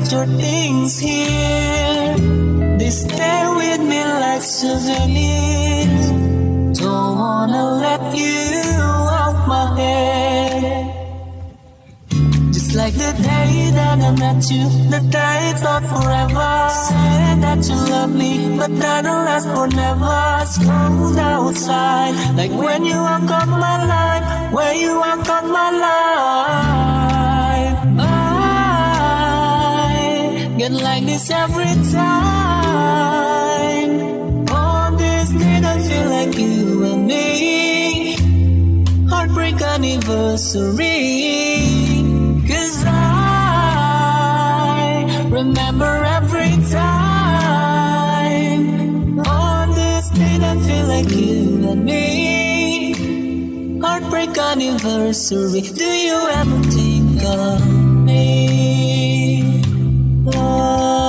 got your things here. They stay with me like souvenirs. Don't wanna let you out my head. Just like the day that I met you, the day I thought forever. Said that you love me, but that'll last forever. It's cold outside, like when you walk on my life, when you walk on my life. I get like this every time. On this day I feel like you and me. Heartbreak anniversary. Cause I remember every time. On this day I feel like you and me. Heartbreak anniversary. Do you ever think of me? Oh.